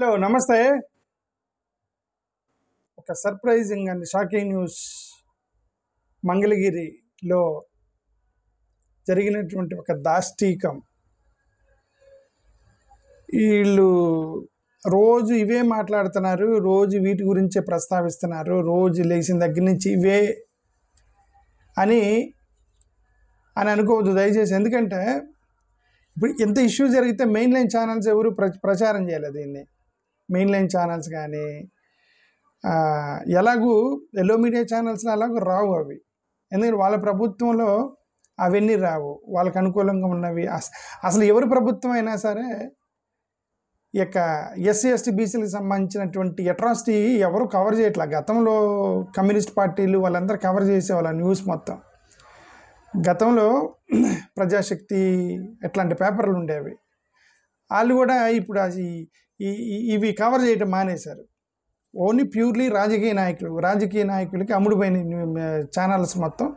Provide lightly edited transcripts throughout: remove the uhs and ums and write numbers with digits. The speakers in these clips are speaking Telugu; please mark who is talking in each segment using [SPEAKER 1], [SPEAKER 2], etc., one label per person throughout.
[SPEAKER 1] హలో నమస్తే. ఒక సర్ప్రైజింగ్ అండ్ షాకింగ్ న్యూస్. మంగళగిరిలో జరిగినటువంటి ఒక దాష్టీకం. వీళ్ళు రోజు ఇవే మాట్లాడుతున్నారు, రోజు వీటి గురించే ప్రస్తావిస్తున్నారు, రోజు లేచిన దగ్గర నుంచి ఇవే అని అనుకోవద్దు దయచేసి. ఎందుకంటే ఇప్పుడు ఎంత ఇష్యూ జరిగితే మెయిన్ లైన్ ఛానల్స్ ఎవరు ప్రచారం చేయలేదు దీన్ని. మెయిన్ లైన్ ఛానల్స్ కానీ ఎలాగూ ఎల్లో మీడియా ఛానల్స్లో అలాగూ రావు అవి. ఎందుకంటే వాళ్ళ ప్రభుత్వంలో అవన్నీ రావు, వాళ్ళకు అనుకూలంగా ఉన్నవి. అసలు ఎవరి ప్రభుత్వం అయినా సరే ఈ యొక్క ఎస్సీ ఎస్టీ బీసీలకు సంబంధించినటువంటి అట్రాసిటీ ఎవరు కవర్ చేయట్లా. గతంలో కమ్యూనిస్ట్ పార్టీలు వాళ్ళందరూ కవర్ చేసేవాళ్ళ న్యూస్ మొత్తం. గతంలో ప్రజాశక్తి ఎట్లాంటి పేపర్లు ఉండేవి, వాళ్ళు కూడా ఇప్పుడు ఇవి కవర్ చేయటం మానేశారు. ఓన్లీ ప్యూర్లీ రాజకీయ నాయకులకి అమ్ముడుపోయిన ఛానల్స్ మొత్తం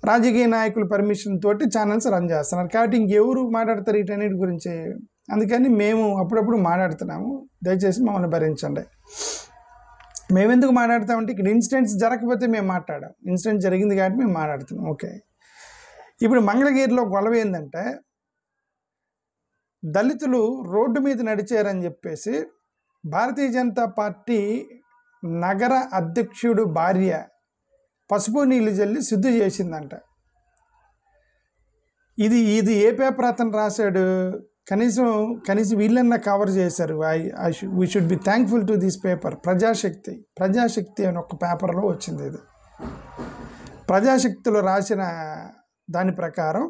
[SPEAKER 1] రాజకీయ నాయకుల పర్మిషన్ తోటి ఛానల్స్ రన్ చేస్తున్నారు. కాబట్టి ఇంకెవరు మాట్లాడతారు వీటన్నిటి గురించి? అందుకని మేము అప్పుడప్పుడు మాట్లాడుతున్నాము, దయచేసి మమ్మల్ని భరించండి. మేమెందుకు మాట్లాడతామంటే ఇక్కడ ఇన్సిడెంట్స్ జరగకపోతే మేము మాట్లాడాం, ఇన్సిడెంట్ జరిగింది కాబట్టి మేము మాట్లాడుతున్నాం. ఓకే, ఇప్పుడు మంగళగిరిలో గొడవ ఏంటంటే దళితులు రోడ్డు మీద నడిచారని చెప్పేసి భారతీయ జనతా పార్టీ నగర అధ్యక్షుడు భార్య పసుపు నీళ్ళు జల్లి శుద్ధి చేసిందంట. ఇది ఏ పేపర్ అతను రాశాడు? కనీసం వీళ్ళన్నా కవర్ చేశారు. We should be thankful to this paper. Prajasakti అని ఒక పేపర్లో వచ్చింది. ఇది ప్రజాశక్తిలో రాసిన దాని ప్రకారం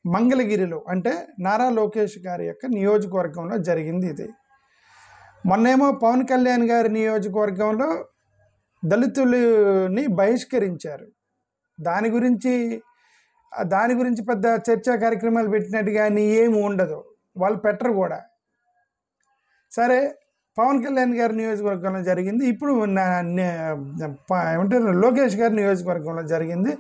[SPEAKER 1] మంగళగిరిలో అంటే నారా లోకేష్ గారి యొక్క నియోజకవర్గంలో జరిగింది ఇది. మొన్నేమో పవన్ కళ్యాణ్ గారి నియోజకవర్గంలో దళితులని బహిష్కరించారు. దాని గురించి పెద్ద చర్చా కార్యక్రమాలు పెట్టినట్టు కానీ ఏమి ఉండదు, వాళ్ళు పెట్టరు కూడా. సరే, పవన్ కళ్యాణ్ గారి నియోజకవర్గంలో జరిగింది, ఇప్పుడు ఏమంటారు లోకేష్ గారి నియోజకవర్గంలో జరిగింది,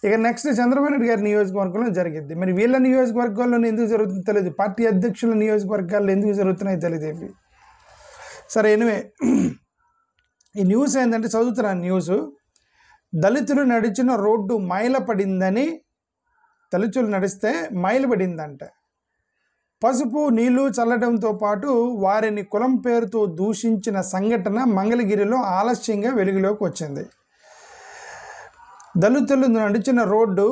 [SPEAKER 1] ఇక నెక్స్ట్ చంద్రబాబు నాయుడు గారి నియోజకవర్గంలో జరిగింది. మరి వీళ్ళ నియోజకవర్గంలో ఎందుకు జరుగుతుందో తెలియదు, పార్టీ అధ్యక్షుల నియోజకవర్గాల్లో ఎందుకు జరుగుతున్నాయో తెలియదు ఇవి. సరే, ఎనివే ఈ న్యూస్ ఏంటంటే చదువుతున్నాను న్యూస్. దళితులు నడిచిన రోడ్డు మైలపడిందని, దళితులు నడిస్తే మైలుపడిందంట. పసుపు నీళ్లు చల్లడంతో పాటు వారిని కులం పేరుతో దూషించిన సంఘటన మంగళగిరిలో ఆలస్యంగా వెలుగులోకి వచ్చింది. దళితులు నడిచిన రోడ్డు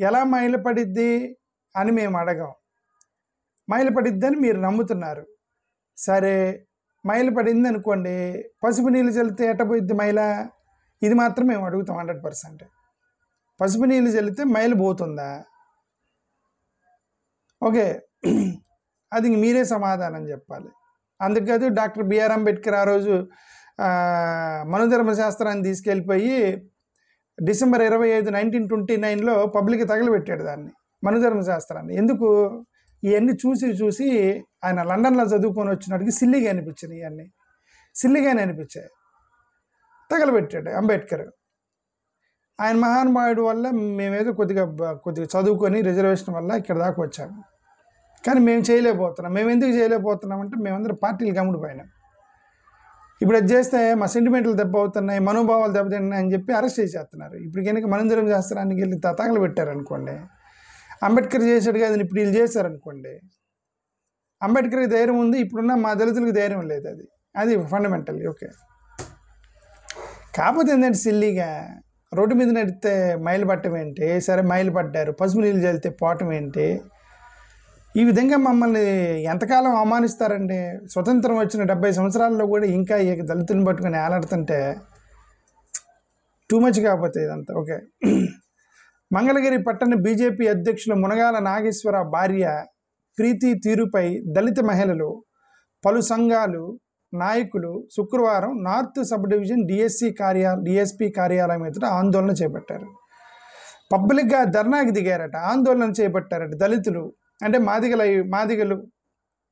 [SPEAKER 1] ఎలా మైలుపడిద్ది అని మేము అడగాం. మైలుపడిద్దని మీరు నమ్ముతున్నారు. సరే, మైలు పడింది అనుకోండి, పసుపు నీళ్ళు చల్లితే ఎట్టపోయిద్ది మైల? ఇది మాత్రం మేము అడుగుతాం 100%. పసుపు నీళ్ళు చల్లితే మైలు పోతుందా? ఓకే, అది మీరే సమాధానం చెప్పాలి. అందుకదు డాక్టర్ బిఆర్ అంబేద్కర్ ఆ రోజు మనుధర్మశాస్త్రాన్ని తీసుకెళ్ళిపోయి డిసెంబర్ 25, 1929లో పబ్లిక్ తగలబెట్టాడు దాన్ని, మనుధర్మశాస్త్రాన్ని. ఎందుకు? ఇవన్నీ చూసి ఆయన లండన్లో చదువుకొని వచ్చినట్టుకి సిల్లిగా అనిపించింది. ఇవన్నీ సిల్లిగానే అనిపించాయి. తగలబెట్టాడు అంబేద్కర్. ఆయన మహానుభావుడు వల్ల మేమేదో కొద్దిగా చదువుకొని రిజర్వేషన్ వల్ల ఇక్కడ దాకా వచ్చాము. కానీ మేము చేయలేకపోతున్నాం. మేము ఎందుకు చేయలేకపోతున్నామంటే మేమందరం పార్టీలు గమ్ముడిపోయినాం. ఇప్పుడు అది చేస్తే మా సెంటిమెంట్లు దెబ్బ అవుతున్నాయి, మనోభావాలు దెబ్బతిన్నాయి అని చెప్పి అరెస్ట్ చేసేస్తున్నారు. ఇప్పుడు కనుక మనందరం శాస్త్రానికి వెళ్ళి తగలబెట్టారనుకోండి, అంబేద్కర్ చేశాడు కదా ఇప్పుడు వీళ్ళు చేశారనుకోండి, అంబేద్కర్కి ధైర్యం ఉంది, ఇప్పుడున్న మా దళితులకు ధైర్యం లేదు. అది ఫండమెంటల్లీ ఓకే. కాకపోతే ఏంటంటే సిల్లీగా రోడ్డు మీద నడితే మైలు పట్టడం ఏంటి? సరే, మైలు పడ్డారు, పసుపు నీళ్ళు చల్లితే పోవటం ఏంటి? ఈ విధంగా మమ్మల్ని ఎంతకాలం అవమానిస్తారండి? స్వతంత్రం వచ్చిన 70 సంవత్సరాల్లో కూడా ఇంకా ఈ దళితులను పట్టుకొని ఏలాడుతుంటే టూ మచ్ కాకపోతే ఇదంతా. ఓకే, మంగళగిరి పట్టణ బీజేపీ అధ్యక్షులు మునగాల నాగేశ్వర భార్య ప్రీతి తీరుపై దళిత మహిళలు, పలు సంఘాలు, నాయకులు శుక్రవారం నార్త్ సబ్ డివిజన్ డిఎస్పీ కార్యాలయం ఎదుట ఆందోళన చేపట్టారు. పబ్లిక్గా ధర్నాకి దిగారట, ఆందోళన చేపట్టారట. దళితులు అంటే మాదిగలు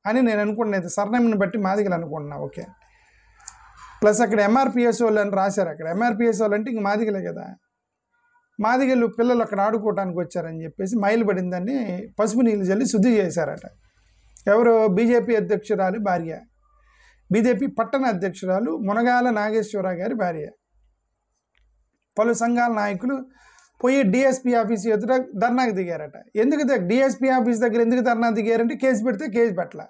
[SPEAKER 1] అని నేను అనుకున్నది, సర్నేమ్ని బట్టి మాదిగలు అనుకుంటున్నా. ఓకే, ప్లస్ అక్కడ ఎంఆర్పిఎస్ వాళ్ళు అని రాశారు. అక్కడ ఎంఆర్పిఎస్ వాళ్ళు అంటే ఇంక మాదిగలే కదా. మాదిగలు పిల్లలు అక్కడ ఆడుకోవడానికి వచ్చారని చెప్పేసి మైలు పడిందని పసుపు నీళ్ళు చల్లి శుద్ధి చేశారట. ఎవరు? బీజేపీ అధ్యక్షురాలి భార్య. బీజేపీ పట్టణ అధ్యక్షురాలు మునగాల నాగేశ్వరరావు గారి భార్య. పలు సంఘాల నాయకులు పోయి డిఎస్పీ ఆఫీస్ ఎదుట ధర్నాకు దిగారట. ఎందుకు డిఎస్పీ ఆఫీస్ దగ్గర ఎందుకు ధర్నా దిగారంటే కేసు పెడితే కేసు పెట్టల.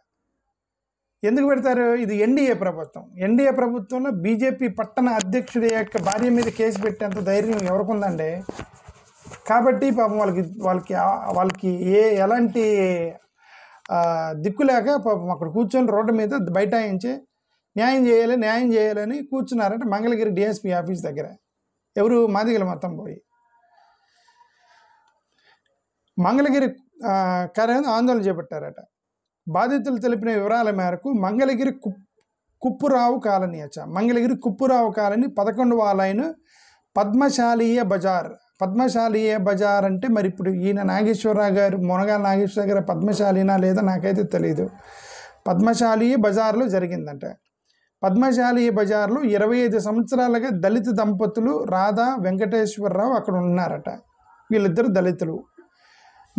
[SPEAKER 1] ఎందుకు పెడతారు? ఇది ఎన్డీఏ ప్రభుత్వం. ఎన్డీఏ ప్రభుత్వంలో బీజేపీ పట్టణ అధ్యక్షుడి యొక్క భార్య మీద కేసు పెట్టేంత ధైర్యం ఎవరికి ఉందండి? కాబట్టి పాపం వాళ్ళకి ఎలాంటి దిక్కు లేక పాపం అక్కడ కూర్చొని రోడ్డు మీద బైఠాయించి న్యాయం చేయాలని కూర్చున్నారట మంగళగిరి డిఎస్పీ ఆఫీస్ దగ్గర. ఎవరు? మాదిగల మొత్తం పోయి మంగళగిరి కార్యాలయం ఆందోళన చేపట్టారట. బాధితులు తెలిపిన వివరాల మేరకు మంగళగిరి కుప్పురావు కాలనీ మంగళగిరి కుప్పురావు కాలనీ 11వ లైన్ పద్మశాలీయ బజార్ అంటే మరి ఇప్పుడు ఈయన నాగేశ్వరరావు గారు, మునగాల నాగేశ్వరరావు గారు పద్మశాలీనా లేదా నాకైతే తెలియదు. పద్మశాలీయ బజార్లో జరిగిందంట. పద్మశాలీయ బజార్లో 25 సంవత్సరాలుగా దళిత దంపతులు రాధా వెంకటేశ్వరరావు అక్కడ ఉన్నారట. వీళ్ళిద్దరు దళితులు.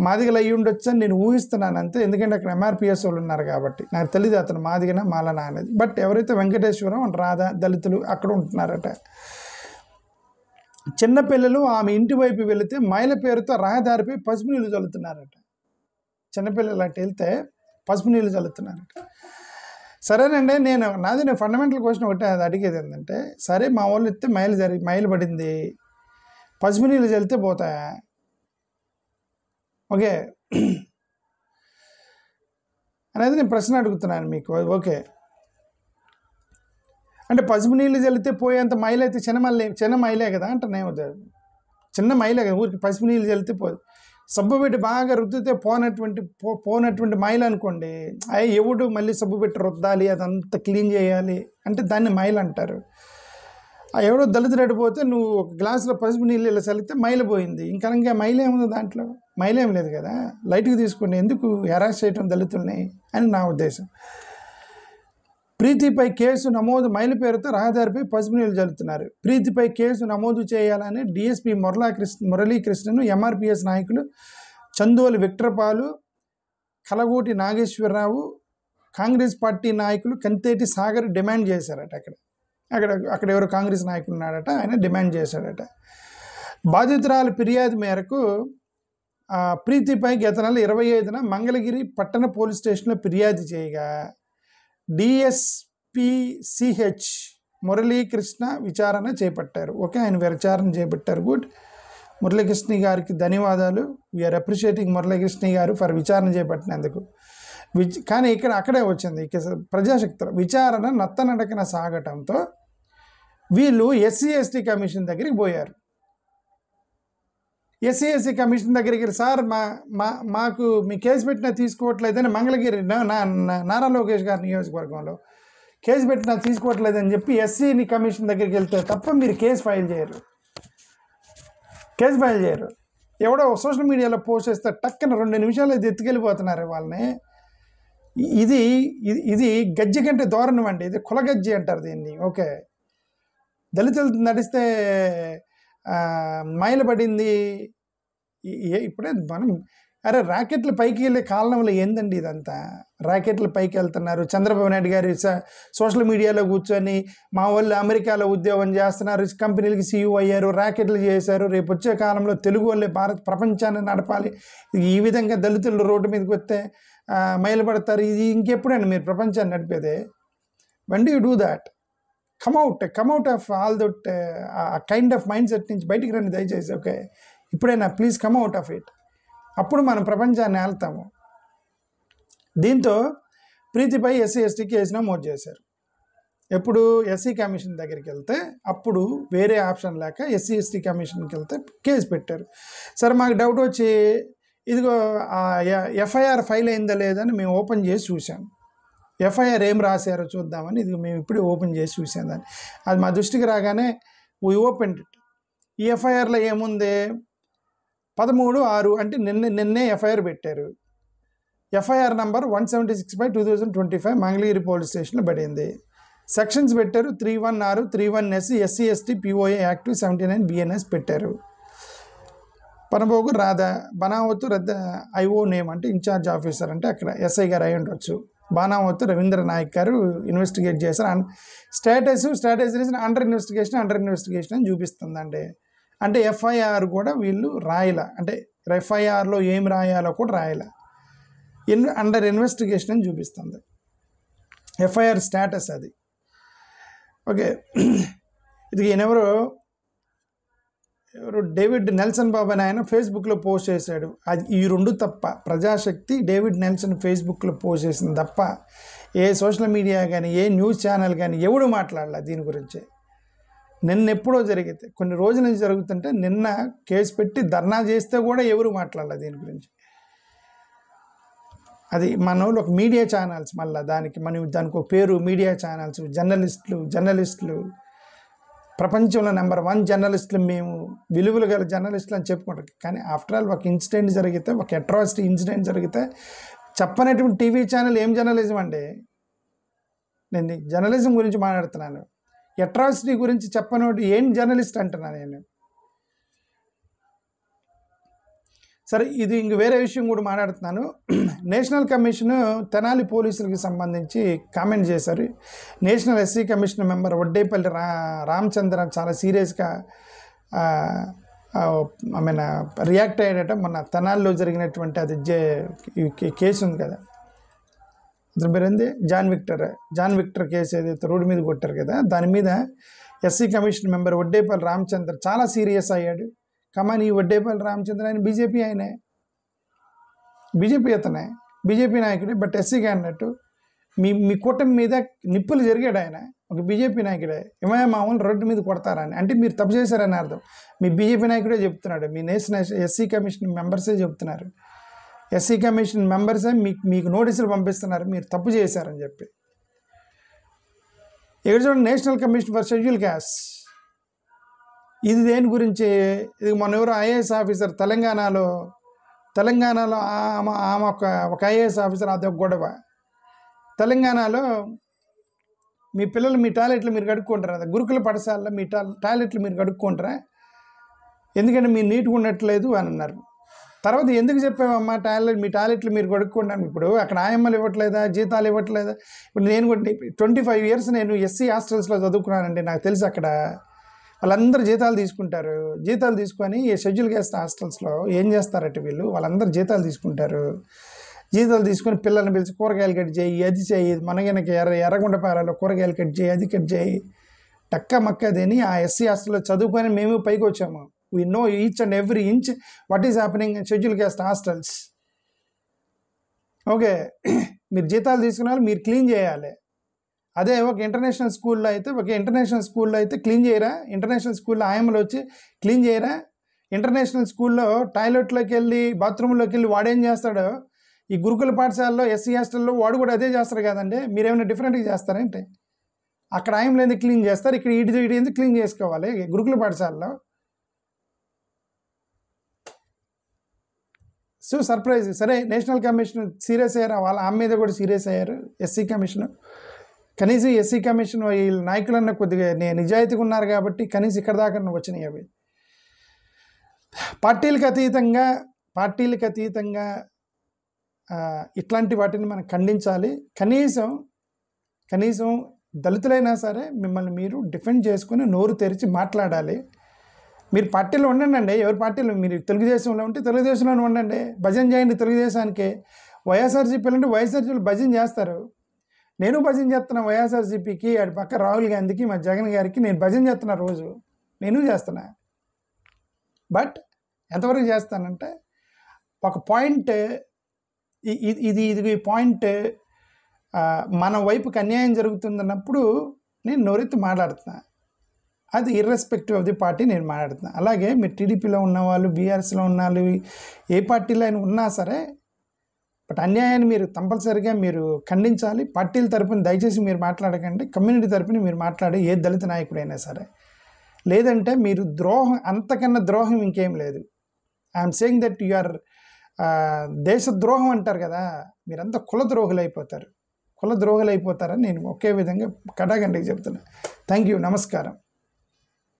[SPEAKER 1] మాదిగలు అయ్యి ఉండొచ్చు అని నేను ఊహిస్తున్నాను అంతే, ఎందుకంటే అక్కడ ఎంఆర్పిఎస్ వాళ్ళు ఉన్నారు కాబట్టి. నాకు తెలియదు అతను మాదిగనా మాలనా అనేది. బట్ ఎవరైతే వెంకటేశ్వరరావు అండ్ రాధా దళితులు అక్కడ ఉంటున్నారట. చిన్నపిల్లలు ఆమె ఇంటి వైపు వెళితే మైల పేరుతో రహదారిపై పసుపు నీళ్ళు చల్లుతున్నారట. చిన్నపిల్లలు అటు వెళ్తే పసుపు నీళ్ళు చల్లుతున్నారట. సరేనండి, నాది ఫండమెంటల్ క్వశ్చన్ ఒకటే అది అడిగేది ఏంటంటే, సరే మా వాళ్ళు ఇస్తే మైలు పడింది, పసుపు నీళ్ళు చల్లితే పోతాయా? ఓకే అనేది నేను ప్రశ్న అడుగుతున్నాను మీకు. ఓకే అంటే పసుపు నీళ్ళు చల్లితే పోయేంత మైలు అయితే చిన్న మైలే కదా అంటున్నాయి. చిన్న మైలే కదా, ఊరికి పసుపు నీళ్ళు చల్లితే పోదు. సబ్బు పెట్టి బాగా రుద్దితే పోనటువంటి మైలు అనుకోండి, ఎవడు మళ్ళీ సబ్బు పెట్టి రుద్దాలి, అదంతా క్లీన్ చేయాలి అంటే దాన్ని మైలు అంటారు. ఎవడో దళితుడు అడిపోతే నువ్వు ఒక గ్లాసులో పసుపు నీళ్ళు ఇలా చల్లితే మైలు పోయింది. ఇంకా మైలు ఏముంది దాంట్లో? మైలేం లేదు కదా. లైట్గా తీసుకుని ఎందుకు హెరాస్ చేయటం దళితుల్ని అని నా ఉద్దేశం. ప్రీతిపై కేసు నమోదు మైలు పేరుతో రహదారిపై పసుపు నీళ్ళు చల్లుతున్నారు. ప్రీతిపై కేసు నమోదు చేయాలని డిఎస్పీ మురళీకృష్ణను ఎంఆర్పిఎస్ నాయకులు చందోలి విక్టర్పాలు, కలగోటి నాగేశ్వరరావు, కాంగ్రెస్ పార్టీ నాయకులు కంతేటి సాగర్ డిమాండ్ చేశారట. అక్కడ ఎవరు కాంగ్రెస్ నాయకులు ఉన్నాడట, ఆయన డిమాండ్ చేశాడట. బాధితురాలు ఫిర్యాదు మేరకు ప్రీతిపై గత నెల 25న మంగళగిరి పట్టణ పోలీస్ స్టేషన్లో ఫిర్యాదు చేయగా డిఎస్పిసిహెచ్ మురళీకృష్ణ విచారణ చేపట్టారు. ఓకే, ఆయన విచారణ చేపట్టారు. గుడ్. మురళీకృష్ణ గారికి ధన్యవాదాలు. వీఆర్ అప్రిషియేటింగ్ మురళీకృష్ణ గారు ఫర్ విచారణ చేపట్టినందుకు. కానీ అక్కడే వచ్చింది ప్రజాశక్తుల విచారణ నత్తనడకన సాగటంతో వీళ్ళు ఎస్సీ/ఎస్టీ కమిషన్ దగ్గరికి పోయారు. ఎస్సీ/ఎస్టీ కమిషన్ దగ్గరికి వెళ్ళి, సార్ మాకు మీ కేసు పెట్టినా తీసుకోవట్లేదని మంగళగిరి నారా లోకేష్ గారి నియోజకవర్గంలో కేసు పెట్టినా తీసుకోవట్లేదని చెప్పి ఎస్సీ కమిషన్ దగ్గరికి వెళ్తే తప్ప మీరు కేసు ఫైల్ చేయరు. ఎవడో సోషల్ మీడియాలో పోస్ట్ చేస్తే టక్కన 2 నిమిషాలు ఎత్తుకెళ్ళిపోతున్నారు వాళ్ళని. ఇది గజ్జి కంటే దారుణం అండి. ఇది కులగజ్జి అంటారు దీన్ని. ఓకే, దళితులు నడిస్తే మైలు పడింది. ఇప్పుడే మనం రాకెట్లు పైకి వెళ్ళే కాలంలో ఏందండి ఇదంతా? రాకెట్లు పైకి వెళ్తున్నారు. చంద్రబాబు నాయుడు గారు సోషల్ మీడియాలో కూర్చొని మా వాళ్ళు అమెరికాలో ఉద్యోగం చేస్తున్నారు, కంపెనీలకి CEO అయ్యారు, రాకెట్లు చేశారు, రేపు వచ్చే కాలంలో తెలుగు వాళ్ళే ప్రపంచాన్ని నడపాలి, ఈ విధంగా దళితులు రోడ్డు మీదకి వస్తే మైలు పడతారు. ఇది ఇంకెప్పుడండి మీరు ప్రపంచాన్ని నడిపేదే? When do you do that? Come out of all that kind of mindset నుంచి బయటికి రండి దయచేసి. ఓకే, ఇప్పుడైనా please come out of it. అప్పుడు మనం ప్రపంచాన్ని ఏళ్తాము. దీంతో ప్రీతిపై ఎస్సీ/ఎస్టీ కేసు నమోదు చేశారు. ఎప్పుడు ఎస్సీ కమిషన్ దగ్గరికి వెళ్తే అప్పుడు వేరే ఆప్షన్ లేక ఎస్సీ/ఎస్టీ కమిషన్కి వెళ్తే కేసు పెట్టారు. సరే, మాకు డౌట్ వచ్చి ఇదిగో ఎఫ్ఐఆర్ ఫైల్ అయిందా లేదని మేము ఓపెన్ చేసి చూసాం. ఎఫ్ఐఆర్ ఏం రాశారో చూద్దామని ఇదిగో మేము ఇప్పుడే ఓపెన్ చేసి చూసాం దాన్ని. అది మా దృష్టికి రాగానే వీ ఓపెన్ ఇట్. ఈ ఎఫ్ఐఆర్లో ఏముంది? 13/6 అంటే నిన్నే ఎఫ్ఐఆర్ పెట్టారు. ఎఫ్ఐఆర్ నంబర్ 176/2025 మంగళగిరి పోలీస్ స్టేషన్లో పడింది. సెక్షన్స్ పెట్టారు. 316, 316 ఎస్సీ/ఎస్టీ POA యాక్ట్ 79 BNS పెట్టారు. పనబోగు రాధా బనావతు IO నేమ్ అంటే ఇన్ఛార్జ్ ఆఫీసర్ అంటే అక్కడ SI గారు అయి ఉండొచ్చు. బాణావతు రవీంద్ర నాయక్ గారు ఇన్వెస్టిగేట్ చేశారు. స్టేటస్ అండర్ ఇన్వెస్టిగేషన్ అని చూపిస్తుందండి. అంటే ఎఫ్ఐఆర్ కూడా వీళ్ళు రాయల, అంటే ఎఫ్ఐఆర్లో ఏం రాయాలో కూడా రాయల, అండర్ ఇన్వెస్టిగేషన్ అని చూపిస్తుంది. ఎఫ్ఐఆర్ స్టేటస్ అది. ఓకే, ఇది ఎవరు డేవిడ్ నెల్సన్ బాబు అని ఆయన ఫేస్బుక్లో పోస్ట్ చేశాడు. అది ఈ రెండు తప్ప, ప్రజాశక్తి డేవిడ్ నెల్సన్ ఫేస్బుక్లో పోస్ట్ చేసింది తప్ప ఏ సోషల్ మీడియా కానీ ఏ న్యూస్ ఛానల్ కానీ ఎవడు మాట్లాడలే దీని గురించి. నిన్న ఎప్పుడో జరిగితే, కొన్ని రోజుల నుంచి జరుగుతుంటే నిన్న కేసు పెట్టి ధర్నా చేస్తే కూడా ఎవరు మాట్లాడలే దీని గురించి. అది మన వాళ్ళు ఒక మీడియా ఛానల్స్, మళ్ళీ దానికి ఒక పేరు మీడియా ఛానల్స్, జర్నలిస్టులు ప్రపంచంలో నెంబర్ 1 జర్నలిస్టులు, మేము విలువలు గల జర్నలిస్టులు అని చెప్పుకుంటారు. కానీ ఆఫ్టర్ ఆల్ ఒక ఇన్సిడెంట్ జరిగితే, ఒక అట్రాసిటీ ఇన్సిడెంట్ జరిగితే చెప్పనటువంటి టీవీ ఛానల్ ఏం జర్నలిజం అండి? నేను జర్నలిజం గురించి మాట్లాడుతున్నాను, అట్రాసిటీ గురించి చెప్పనోటి ఏం జర్నలిస్ట్ అంటున్నా నేను. సరే, ఇది ఇంక వేరే విషయం కూడా మాట్లాడుతున్నాను. నేషనల్ కమిషన్ తెనాలి పోలీసులకు సంబంధించి కామెంట్ చేశారు. National SC commission member Vaddepalli Ramachandra చాలా సీరియస్గా రియాక్ట్ అయ్యాడట. మొన్న తెనాలిలో జరిగినటువంటి అది కేసు ఉంది కదా, అతని పేరు ఏంది, జాన్ విక్టర్ కేసు ఏదైతే రోడ్డు మీద కొట్టారు కదా, దాని మీద SC commission member Vaddepalli Ramachandra చాలా సీరియస్ అయ్యాడు. కమాన్, ఈ వడ్డేపల్లి రామచంద్ర ఆయన బీజేపీ అతనే, బీజేపీ నాయకుడే, బట్ ఎస్సీ క్యాండిడేట్. మీ కూటమి మీద నిప్పులు జరిగాడు ఆయన, ఒక బీజేపీ నాయకుడే. ఏమయ్యా మామూలు రోడ్డు మీద కొడతారని అంటే మీరు తప్పు చేశారని అర్థం. మీ బీజేపీ నాయకుడే చెప్తున్నాడు, మీ నేషనల్ ఎస్సీ కమిషన్ మెంబర్సే చెప్తున్నారు, ఎస్సీ కమిషన్ మెంబర్సే మీకు నోటీసులు పంపిస్తున్నారు మీరు తప్పు చేశారని చెప్పి. ఇక్కడ చూడండి, national commission for schedule caste, ఇది దేని గురించి? ఇది మన ఎవరు ఐఏఎస్ ఆఫీసర్ తెలంగాణలో ఆమె ఒక ఐఏఎస్ ఆఫీసర్, అది ఒక గొడవ. తెలంగాణలో మీ పిల్లలు మీ టాయిలెట్లు మీరు కడుక్కుంటారా? గురుకుల పాఠశాలలో మీ టాయిలెట్లు మీరు కడుక్కుంటారా? ఎందుకంటే మీరు నీట్గా ఉండట్లేదు అని అన్నారు. తర్వాత ఎందుకు చెప్పామమ్మా మీ టాయిలెట్లు మీరు కడుక్కుంటాను? ఇప్పుడు అక్కడ ఆయమ్మలు ఇవ్వట్లేదా, జీతాలు ఇవ్వట్లేదా? ఇప్పుడు నేను కూడా 25 years నేను ఎస్సీ హాస్టల్స్లో చదువుకున్నానండి. నాకు తెలిసి అక్కడ వాళ్ళందరూ జీతాలు తీసుకుంటారు. జీతాలు తీసుకొని షెడ్యూల్ క్యాస్ట్ హాస్టల్స్లో ఏం చేస్తారట వీళ్ళు, వాళ్ళందరూ జీతాలు తీసుకుంటారు. జీతాలు తీసుకొని పిల్లల్ని పిలిచి కూరగాయలు కట్ చేయి, అది చేయి, మనకి ఎర్రగొండపాలలో కూరగాయలు కట్ చేయి, అది కట్ చేయి, టక్క మక్క దేని ఆ ఎస్సీ హాస్టల్లో చదువుకొని మేము పైకి వచ్చాము. We know each and every inch what is happening in schedule caste hostels. Okay, మీరు జీతాలు తీసుకున్న వాళ్ళు మీరు క్లీన్ చేయాలి. అదే ఒక ఇంటర్నేషనల్ స్కూల్లో అయితే క్లీన్ చేయరా? ఇంటర్నేషనల్ స్కూల్లో ఆయమ్మలు వచ్చి క్లీన్ చేయరా? ఇంటర్నేషనల్ స్కూల్లో టాయిలెట్లోకి వెళ్ళి బాత్రూంలోకి వెళ్ళి వాడేం చేస్తాడో ఈ గురుకుల పాఠశాలలో ఎస్సీ హాస్టల్లో వాడు కూడా అదే చేస్తారు కదండి. మీరేమైనా డిఫరెంట్గా చేస్తారంటే? అక్కడ ఆయమ్మలు ఎందుకు క్లీన్ చేస్తారు, ఇక్కడ ఇటు ఎందుకు క్లీన్ చేసుకోవాలి గురుకుల పాఠశాలలో? So surprise. సరే, నేషనల్ కమిషన్ సీరియస్ అయ్యారు, వాళ్ళ ఆమె మీద కూడా సీరియస్ అయ్యారు ఎస్సీ కమిషన్. కనీసం ఎస్సీ కమిషన్ వీళ్ళ నాయకులన్నా కొద్దిగా నిజాయితీగా ఉన్నారు కాబట్టి కనీసం ఇక్కడ దాకా వచ్చినాయి. అవి పార్టీలకు అతీతంగా ఇట్లాంటి వాటిని మనం ఖండించాలి. కనీసం దళితులైనా సరే మిమ్మల్ని మీరు డిఫెండ్ చేసుకుని నోరు తెరిచి మాట్లాడాలి. మీరు పార్టీలో ఉండండి, ఎవరి పార్టీలో మీరు తెలుగుదేశంలో ఉంటే తెలుగుదేశంలో ఉండండి, భజన చేయండి తెలుగుదేశానికి. వైఎస్ఆర్సీపీలు అంటే వైఎస్ఆర్సీపీలు భజన చేస్తారు. నేను భజన చేస్తున్నా వైఎస్ఆర్సీపీకి, అటు పక్క రాహుల్ గాంధీకి, మా జగన్ గారికి నేను భజన చేస్తున్నా, రోజు నేను చేస్తున్నా. బట్ ఎంతవరకు చేస్తానంటే ఒక పాయింట్, ఇది పాయింట్ మన వైపుకి అన్యాయం జరుగుతుందన్నప్పుడు నేను నోరెత్తి మాట్లాడుతున్నా. అది ఇర్రెస్పెక్టివ్ ఆఫ్ ది పార్టీ నేను మాట్లాడుతున్నా. అలాగే మీరు టీడీపీలో ఉన్నవాళ్ళు, బీఆర్ఎస్లో ఉన్న వాళ్ళు, ఏ పార్టీలో అయినా ఉన్నా సరే, బట్ అన్యాయాన్ని మీరు కంపల్సరీగా మీరు ఖండించాలి. పార్టీల తరపున దయచేసి మీరు మాట్లాడకండి, కమ్యూనిటీ తరపున మీరు మాట్లాడే ఏ దళిత నాయకుడైనా సరే. లేదంటే మీరు అంతకన్నా ద్రోహం ఇంకేం లేదు. I'm saying that you are దేశద్రోహం అంటారు కదా, మీరంతా కులద్రోహులు అయిపోతారని నేను ఒకే విధంగా కడాగండికి చెప్తున్నా. థ్యాంక్ యూ, నమస్కారం.